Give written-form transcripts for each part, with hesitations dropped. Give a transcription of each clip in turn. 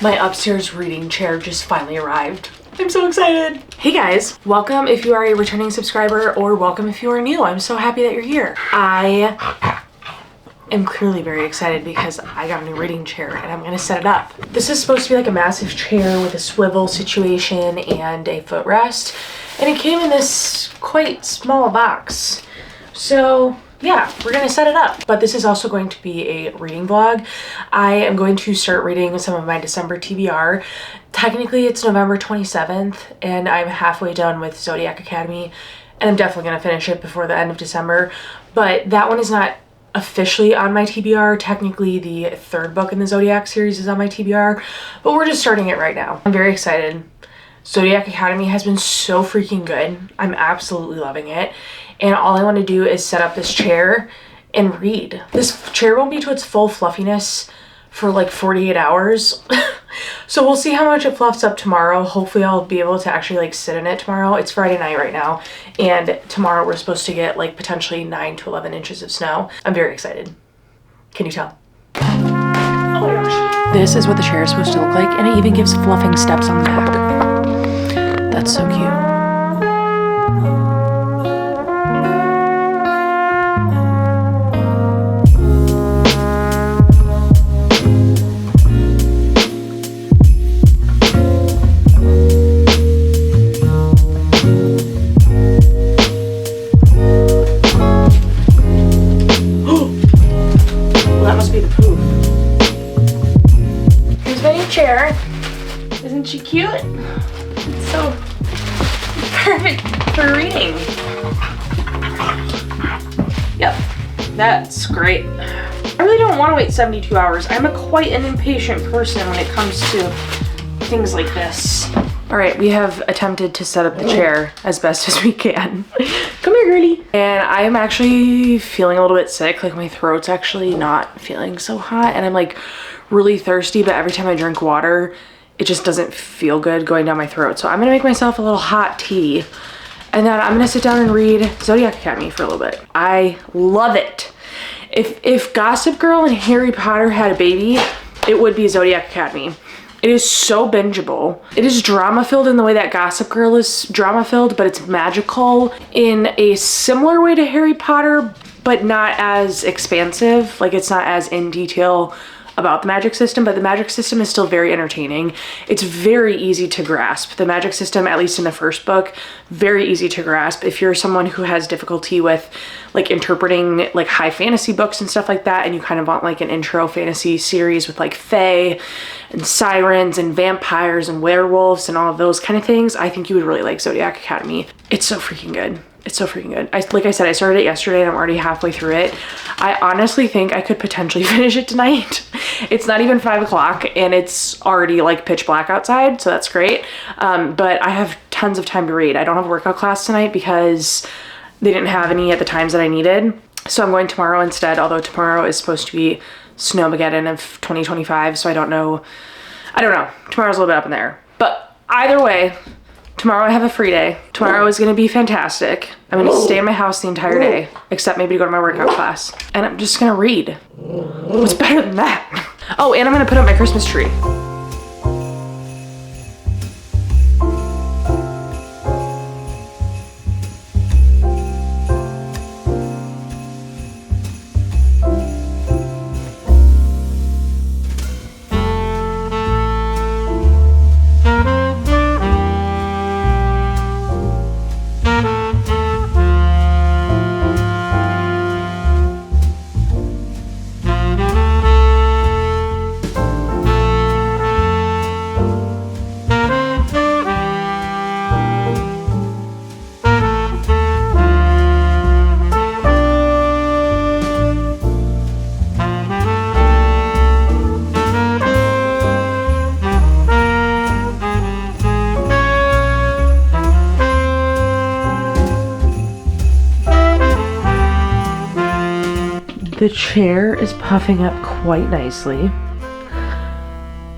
My upstairs reading chair just finally arrived. I'm so excited. Hey guys, welcome if you are a returning subscriber or welcome if you are new. I'm so happy that you're here. I am clearly very excited because I got a new reading chair and I'm gonna set it up. This is supposed to be like a massive chair with a swivel situation and a footrest, and it came in this quite small box. So yeah, we're gonna set it up. But this is also going to be a reading vlog. I am going to start reading some of my December TBR. Technically it's November 27th and I'm halfway done with Zodiac Academy, and I'm definitely gonna finish it before the end of December. But that one is not officially on my TBR. Technically the third book in the Zodiac series is on my TBR, but we're just starting it right now. I'm very excited. Zodiac Academy has been so freaking good. I'm absolutely loving it. And all I want to do is set up this chair and read. This chair won't be to its full fluffiness for like 48 hours. So we'll see how much it fluffs up tomorrow. Hopefully I'll be able to actually like sit in it tomorrow. It's Friday night right now, and tomorrow we're supposed to get like potentially 9 to 11 inches of snow. I'm very excited. Can you tell? Oh my gosh. This is what the chair is supposed to look like, and it even gives fluffing steps on the back. That's so cute. Chair. Isn't she cute? It's so perfect for reading. Yep, that's great. I really don't want to wait 72 hours. I'm quite an impatient person when it comes to things like this. All right, we have attempted to set up the chair as best as we can. Come here, girlie. And I'm actually feeling a little bit sick. Like my throat's actually not feeling so hot, and I'm like really thirsty, but every time I drink water, it just doesn't feel good going down my throat. So I'm gonna make myself a little hot tea, and then I'm gonna sit down and read Zodiac Academy for a little bit. I love it. If Gossip Girl and Harry Potter had a baby, it would be Zodiac Academy. It is so bingeable. It is drama-filled in the way that Gossip Girl is drama-filled, but it's magical in a similar way to Harry Potter, but not as expansive. Like, it's not as in detail about the magic system, but the magic system is still very entertaining. It's very easy to grasp. The magic system, at least in the first book, very easy to grasp. If you're someone who has difficulty with like interpreting like high fantasy books and stuff like that, and you kind of want like an intro fantasy series with like fae and sirens and vampires and werewolves and all of those kind of things, I think you would really like Zodiac Academy. It's so freaking good. It's so freaking good. Like I said, I started it yesterday and I'm already halfway through it. I honestly think I could potentially finish it tonight. It's not even 5 o'clock and it's already like pitch black outside, so that's great. But I have tons of time to read. I don't have a workout class tonight because they didn't have any at the times that I needed. So I'm going tomorrow instead, although tomorrow is supposed to be Snowmageddon of 2025, so I don't know. Tomorrow's a little bit up in there. But either way, tomorrow I have a free day. Tomorrow is gonna be fantastic. I'm gonna stay in my house the entire day, except maybe to go to my workout class. And I'm just gonna read. What's better than that? Oh, and I'm gonna put up my Christmas tree. The chair is puffing up quite nicely.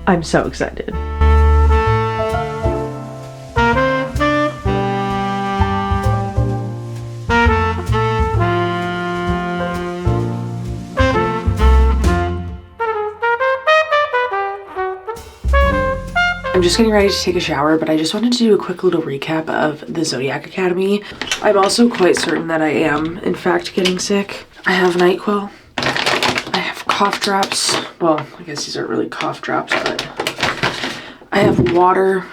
I'm so excited. I'm just getting ready to take a shower, but I just wanted to do a quick little recap of the Zodiac Academy. I'm also quite certain that I am, in fact, getting sick. I have NyQuil. I have cough drops. Well, I guess these aren't really cough drops, but I have water.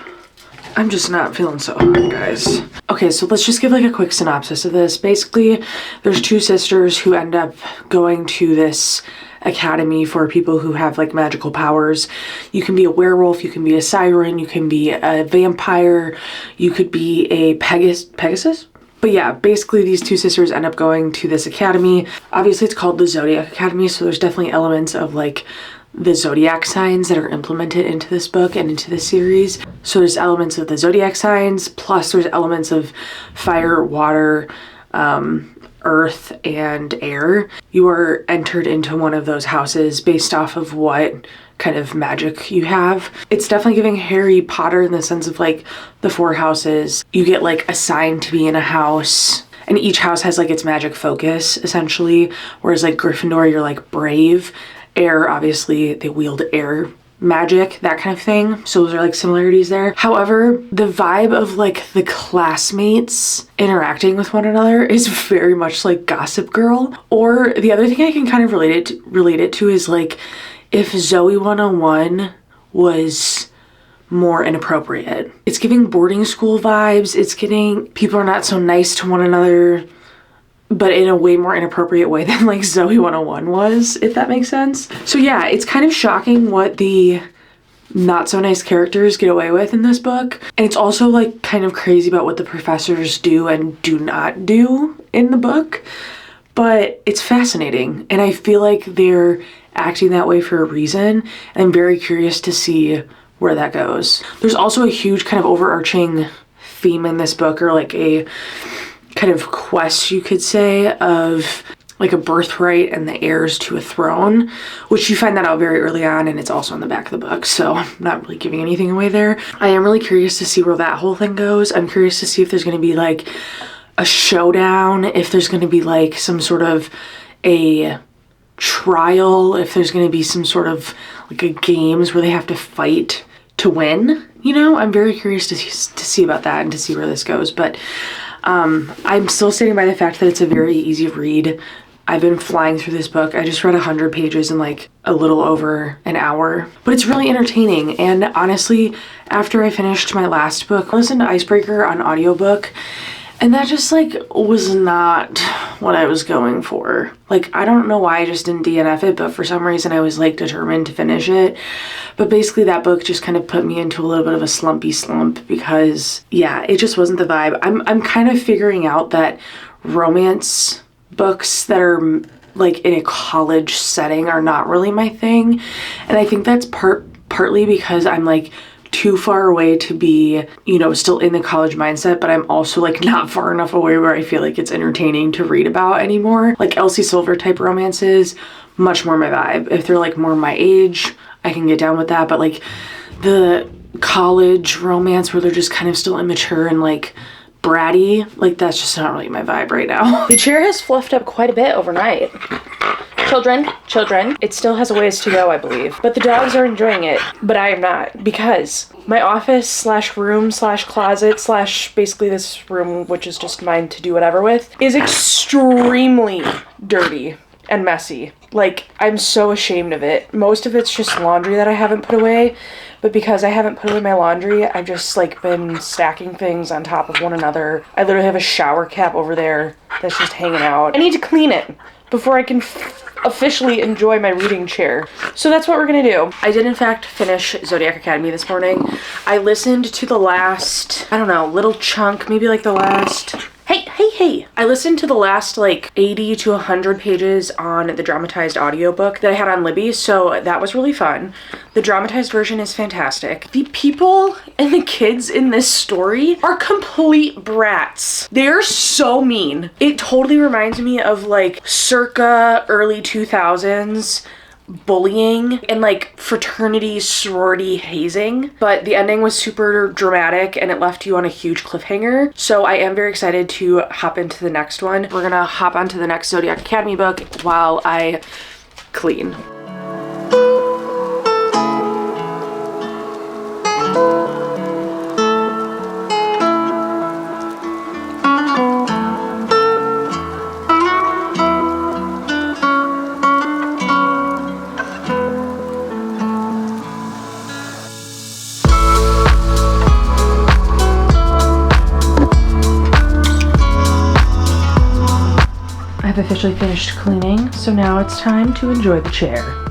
I'm just not feeling so hot, guys. Okay, so let's just give like a quick synopsis of this. Basically, there's two sisters who end up going to this academy for people who have like magical powers. You can be a werewolf, you can be a siren, you can be a vampire, you could be a Pegasus? But yeah, basically these two sisters end up going to this academy. Obviously it's called the Zodiac Academy, so there's definitely elements of like the zodiac signs that are implemented into this book and into this series. So there's elements of the zodiac signs, plus there's elements of fire, water, earth, and air. You are entered into one of those houses based off of what kind of magic you have. It's definitely giving Harry Potter in the sense of like the 4 houses. You get like assigned to be in a house, and each house has like its magic focus essentially, whereas like Gryffindor, you're like brave. Air, obviously they wield air magic, that kind of thing. So those are like similarities there. However, the vibe of like the classmates interacting with one another is very much like Gossip Girl. Or the other thing I can kind of relate it to is like if Zoe 101 was more inappropriate. It's giving boarding school vibes. It's getting people are not so nice to one another, but in a way more inappropriate way than like Zoe 101 was, if that makes sense. So yeah, it's kind of shocking what the not so nice characters get away with in this book. And it's also like kind of crazy about what the professors do and do not do in the book. But it's fascinating, and I feel like they're acting that way for a reason. And I'm very curious to see where that goes. There's also a huge kind of overarching theme in this book, or like a kind of quest, you could say, of like a birthright and the heirs to a throne, which you find that out very early on, and it's also on the back of the book, so I'm not really giving anything away there. I am really curious to see where that whole thing goes. I'm curious to see if there's going to be like a showdown, if there's going to be like some sort of a trial, if there's going to be some sort of like a games where they have to fight to win, you know? I'm very curious to see about that and to see where this goes. But I'm still standing by the fact that it's a very easy read. I've been flying through this book. I just read 100 pages in like a little over an hour, but it's really entertaining. And honestly, after I finished my last book, I listened to Icebreaker on audiobook, and that just like was not what I was going for. Like, I don't know why I just didn't DNF it, but for some reason I was like determined to finish it. But basically that book just kind of put me into a little bit of a slumpy slump because yeah, it just wasn't the vibe. I'm kind of figuring out that romance books that are like in a college setting are not really my thing. And I think that's partly because I'm like too far away to be, you know, still in the college mindset, but I'm also like not far enough away where I feel like it's entertaining to read about anymore. Like Elsie Silver type romances, much more my vibe. If they're like more my age, I can get down with that, but like the college romance where they're just kind of still immature and like bratty, like that's just not really my vibe right now. The chair has fluffed up quite a bit overnight. Children, it still has a ways to go, I believe. But the dogs are enjoying it, but I am not, because my office slash room slash closet slash basically this room, which is just mine to do whatever with, is extremely dirty and messy. Like, I'm so ashamed of it. Most of it's just laundry that I haven't put away, but because I haven't put away my laundry, I've just like been stacking things on top of one another. I literally have a shower cap over there that's just hanging out. I need to clean it before I can officially enjoy my reading chair. So that's what we're gonna do. I did in fact finish Zodiac Academy this morning. I listened to the last, I don't know, little chunk, maybe like the last, hey. I listened to the last like 80 to 100 pages on the dramatized audiobook that I had on Libby, so that was really fun. The dramatized version is fantastic. The people and the kids in this story are complete brats. They're so mean. It totally reminds me of like circa early 2000s bullying and like fraternity sorority hazing, but the ending was super dramatic and it left you on a huge cliffhanger. So I am very excited to hop into the next one. We're gonna hop onto the next Zodiac Academy book while I clean. officially finished cleaning, so now it's time to enjoy the chair.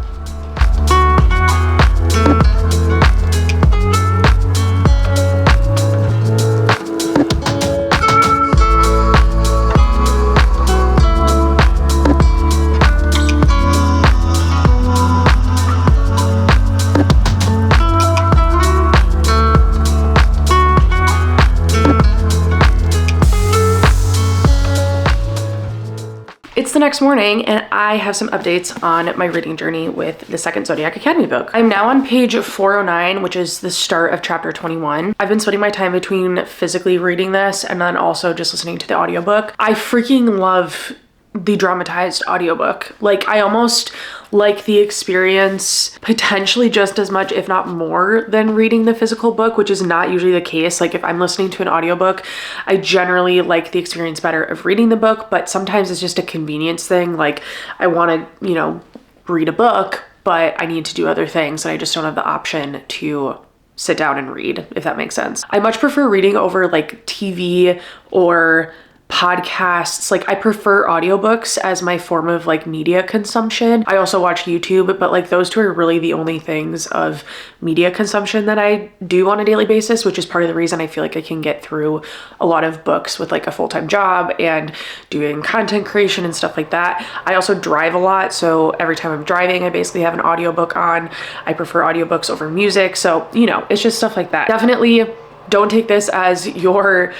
It's the next morning and I have some updates on my reading journey with the second Zodiac Academy book. I'm now on page 409, which is the start of chapter 21. I've been splitting my time between physically reading this and then also just listening to the audiobook. I freaking love the dramatized audiobook. Like, I almost like the experience potentially just as much, if not more, than reading the physical book, which is not usually the case. Like, if I'm listening to an audiobook, I generally like the experience better of reading the book, but sometimes it's just a convenience thing. Like, I want to, you know, read a book, but I need to do other things and I just don't have the option to sit down and read, if that makes sense. I much prefer reading over like TV or podcasts. Like, I prefer audiobooks as my form of like media consumption. I also watch YouTube, but like those two are really the only things of media consumption that I do on a daily basis, which is part of the reason I feel like I can get through a lot of books with like a full-time job and doing content creation and stuff like that. I also drive a lot, so every time I'm driving, I basically have an audiobook on. I prefer audiobooks over music, so you know, it's just stuff like that. Definitely don't take this as your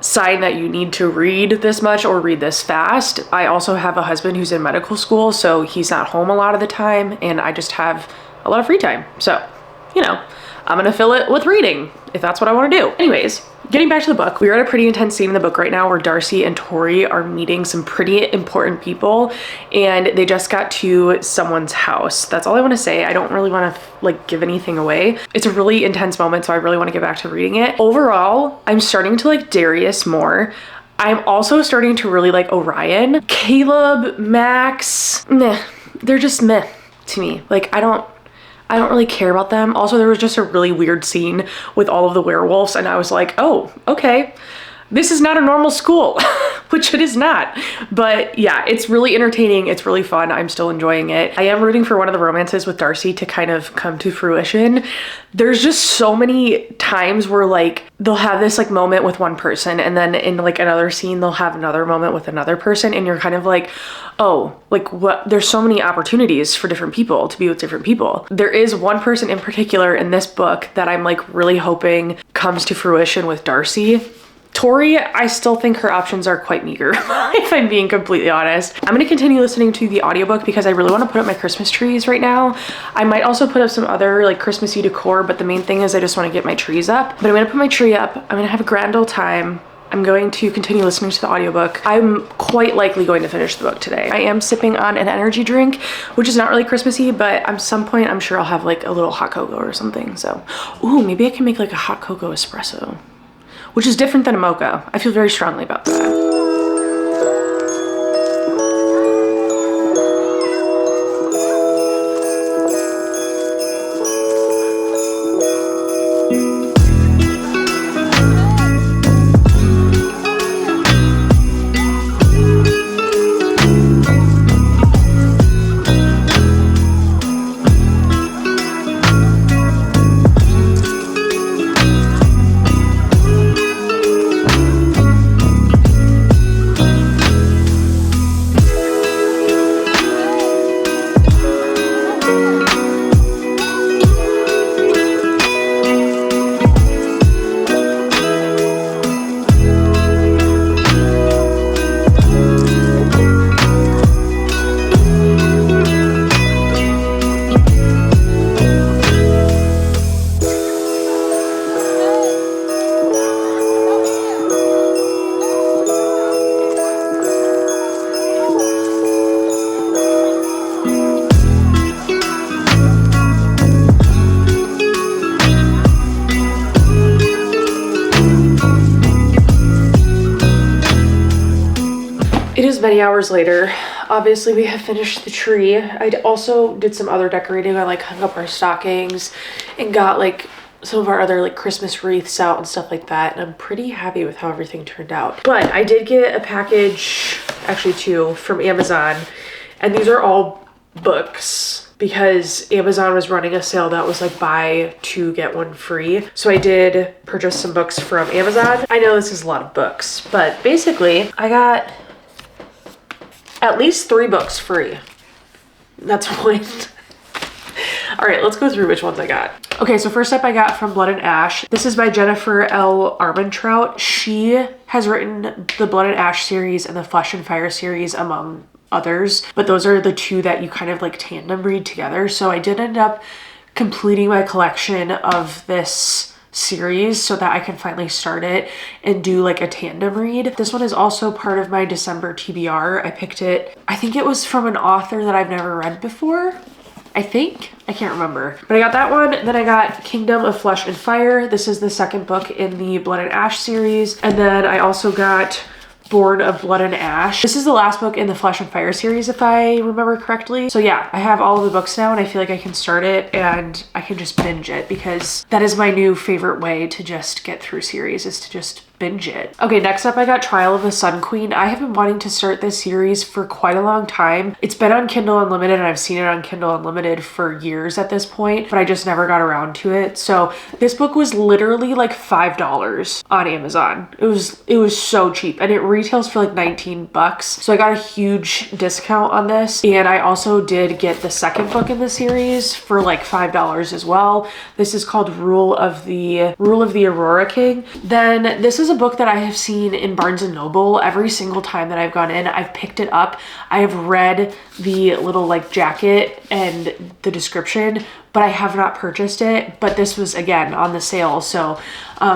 sign that you need to read this much or read this fast. I also have a husband who's in medical school, so he's not home a lot of the time and I just have a lot of free time. So, you know, I'm gonna fill it with reading if that's what I want to do. Anyways, getting back to the book, we are at a pretty intense scene in the book right now where Darcy and Tori are meeting some pretty important people and they just got to someone's house. That's all I want to say. I don't really want to like give anything away. It's a really intense moment, so I really want to get back to reading it. Overall, I'm starting to like Darius more. I'm also starting to really like Orion. Caleb, Max, meh. They're just meh to me. Like, I don't really care about them. Also, there was just a really weird scene with all of the werewolves and I was like, oh, okay, this is not a normal school, which it is not. But yeah, it's really entertaining. It's really fun. I'm still enjoying it. I am rooting for one of the romances with Darcy to kind of come to fruition. There's just so many times where like they'll have this like moment with one person and then in like another scene, they'll have another moment with another person and you're kind of like, oh, like what? There's so many opportunities for different people to be with different people. There is one person in particular in this book that I'm like really hoping comes to fruition with Darcy. Tori, I still think her options are quite meager, if I'm being completely honest. I'm gonna continue listening to the audiobook because I really wanna put up my Christmas trees right now. I might also put up some other like Christmassy decor, but the main thing is I just wanna get my trees up. But I'm gonna put my tree up, I'm gonna have a grand old time. I'm going to continue listening to the audiobook. I'm quite likely going to finish the book today. I am sipping on an energy drink, which is not really Christmassy, but at some point I'm sure I'll have like a little hot cocoa or something. So, ooh, maybe I can make like a hot cocoa espresso, which is different than a mocha. I feel very strongly about that. It is many hours later. Obviously we have finished the tree. I also did some other decorating. I like hung up our stockings and got like some of our other like Christmas wreaths out and stuff like that. And I'm pretty happy with how everything turned out. But I did get a package actually 2 from Amazon. And these are all books because Amazon was running a sale that was like buy 2 get 1 free. So I did purchase some books from Amazon. I know this is a lot of books, but basically I got at least 3 books free. That's a point. All right, let's go through which ones I got. Okay, so first up I got From Blood and Ash. This is by Jennifer L. Armentrout. She has written the Blood and Ash series and the Flesh and Fire series among others, but those are the 2 that you kind of like tandem read together. So I did end up completing my collection of this series so that I can finally start it and do like a tandem read. This one is also part of my December TBR. I picked it, I think it was from an author that I've never read before. I can't remember, but I got that one. Then I got Kingdom of Flesh and Fire. This is the second book in the Blood and Ash series. And then I also got Born of Blood and Ash. This is the last book in the Flesh and Fire series, if I remember correctly. So yeah, I have all of the books now and I feel like I can start it and I can just binge it because that is my new favorite way to just get through series, is to just binge it. Okay, next up I got Trial of the Sun Queen. I have been wanting to start this series for quite a long time. It's been on Kindle Unlimited and I've seen it on Kindle Unlimited for years at this point, but I just never got around to it. So this book was literally like $5 on Amazon. It was so cheap and it retails for like 19 bucks. So I got a huge discount on this. And I also did get the second book in the series for like $5 as well. This is called Rule of the Aurora King. Then this is a book that I have seen in Barnes & Noble every single time that I've gone in. I've picked it up. I have read the little like jacket and the description, but I have not purchased it. But this was again on the sale. So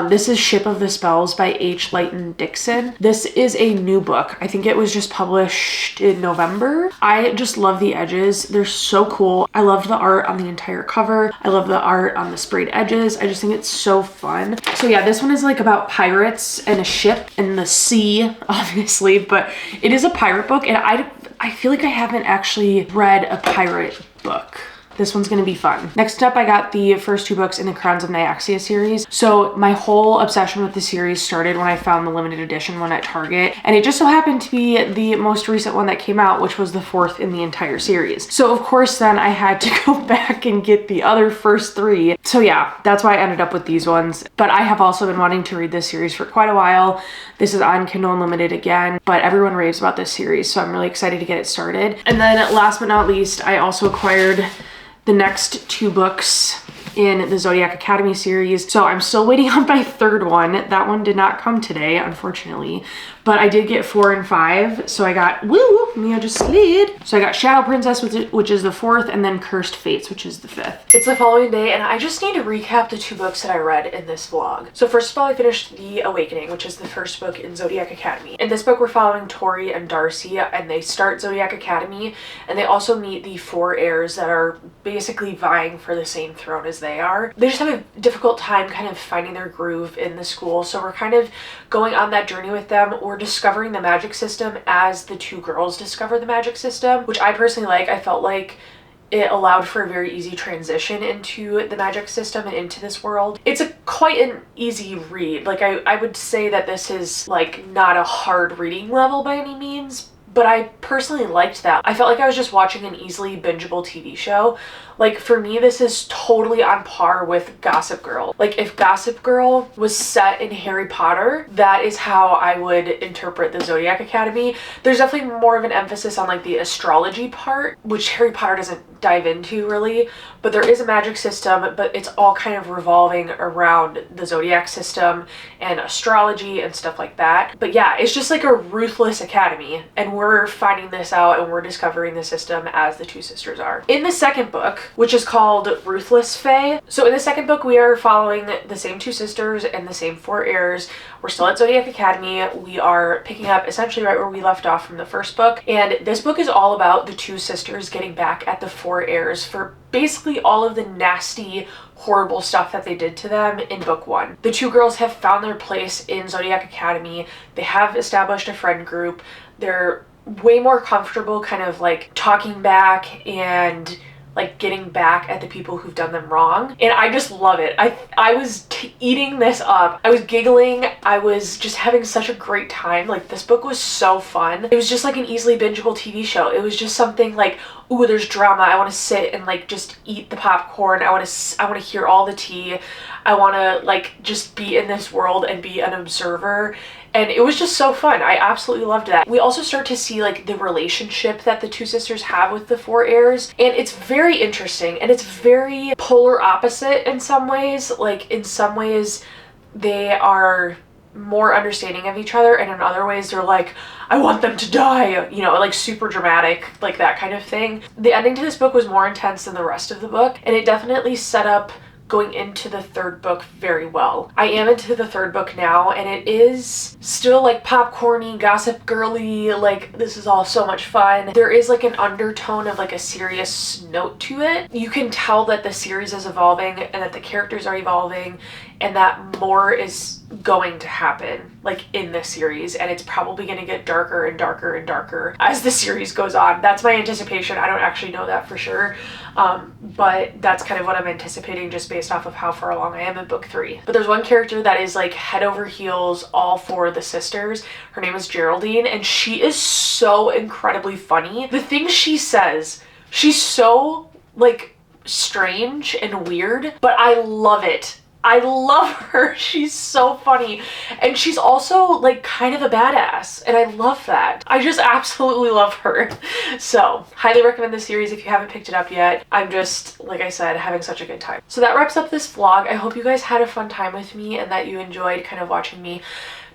this is Ship of the Spells by H. Leighton Dixon. This is a new book. I think it was just published in November. I just love the edges. They're so cool. I loved the art on the entire cover. I love the art on the sprayed edges. I just think it's so fun. So yeah, this one is like about pirates and a ship and the sea, obviously, but it is a pirate book and I feel like I haven't actually read a pirate book. This one's gonna be fun. Next up, I got the first 2 books in the Crowns of Nyaxia series. So my whole obsession with the series started when I found the limited edition one at Target. And it just so happened to be the most recent one that came out, which was the 4th in the entire series. So of course then I had to go back and get the other first 3. So yeah, that's why I ended up with these ones. But I have also been wanting to read this series for quite a while. This is on Kindle Unlimited again, but everyone raves about this series. So I'm really excited to get it started. And then last but not least, I also acquired the next 2 books in the Zodiac Academy series. So I'm still waiting on my 3rd one. That one did not come today, unfortunately, but I did get 4 and 5. So I got, woo, Mia just slid. So I got Shadow Princess, which is the 4th, and then Cursed Fates, which is the 5th. It's the following day, and I just need to recap the 2 books that I read in this vlog. So first of all, I finished The Awakening, which is the first book in Zodiac Academy. In this book, we're following Tori and Darcy, and they start Zodiac Academy, and they also meet the 4 heirs that are basically vying for the same throne as they are. They just have a difficult time kind of finding their groove in the school, so we're kind of going on that journey with them. We're discovering the magic system as the 2 girls discover the magic system, which I personally like. I felt like it allowed for a very easy transition into the magic system and into this world. It's quite an easy read. Like I would say that this is like not a hard reading level by any means, but I personally liked that. I felt like I was just watching an easily bingeable TV show. Like for me, this is totally on par with Gossip Girl. Like if Gossip Girl was set in Harry Potter, that is how I would interpret the Zodiac Academy. There's definitely more of an emphasis on like the astrology part, which Harry Potter doesn't dive into really, but there is a magic system, but it's all kind of revolving around the Zodiac system and astrology and stuff like that. But yeah, it's just like a ruthless academy, and we're finding this out and we're discovering the system as the 2 sisters are. In the second book, which is called Ruthless Fae. So in the second book, we are following the same 2 sisters and the same 4 heirs. We're still at Zodiac Academy. We are picking up essentially right where we left off from the first book. And this book is all about the 2 sisters getting back at the 4 heirs for basically all of the nasty, horrible stuff that they did to them in book 1. The 2 girls have found their place in Zodiac Academy. They have established a friend group. They're way more comfortable kind of like talking back and like getting back at the people who've done them wrong. And I just love it. I was eating this up. I was giggling. I was just having such a great time. Like, this book was so fun. It was just like an easily bingeable TV show. It was just something like, ooh, there's drama. I want to sit and like just eat the popcorn. I want to hear all the tea. I want to like just be in this world and be an observer. And it was just so fun. I absolutely loved that. We also start to see like the relationship that the two sisters have with the four heirs. And it's very interesting, and it's very polar opposite in some ways. Like, in some ways they are more understanding of each other, and in other ways they're like, I want them to die, you know, like super dramatic, like that kind of thing. The ending to this book was more intense than the rest of the book, and it definitely set up going into the third book very well. I am into the third book now, and it is still like popcorny, gossip girly, like this is all so much fun. There is like an undertone of like a serious note to it. You can tell that the series is evolving and that the characters are evolving and that more is going to happen like in this series, and it's probably going to get darker and darker and darker as the series goes on. That's my anticipation. I don't actually know that for sure, but that's kind of what I'm anticipating just based off of how far along I am in book 3. But there's one character that is like head over heels all for the sisters. Her name is Geraldine, and she is so incredibly funny. The things she says, she's so like strange and weird, but I love it. I love her. She's so funny. And she's also like kind of a badass, and I love that. I just absolutely love her. So highly recommend this series if you haven't picked it up yet. I'm just, like I said, having such a good time. So that wraps up this vlog. I hope you guys had a fun time with me and that you enjoyed kind of watching me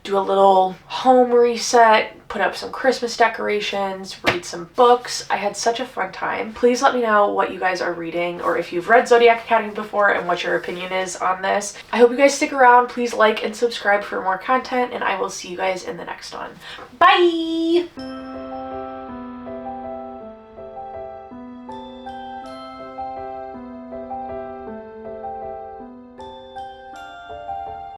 do a little home reset, put up some Christmas decorations, read some books. I had such a fun time. Please let me know what you guys are reading, or if you've read Zodiac Academy before and what your opinion is on this. I hope you guys stick around. Please like and subscribe for more content, and I will see you guys in the next one. Bye!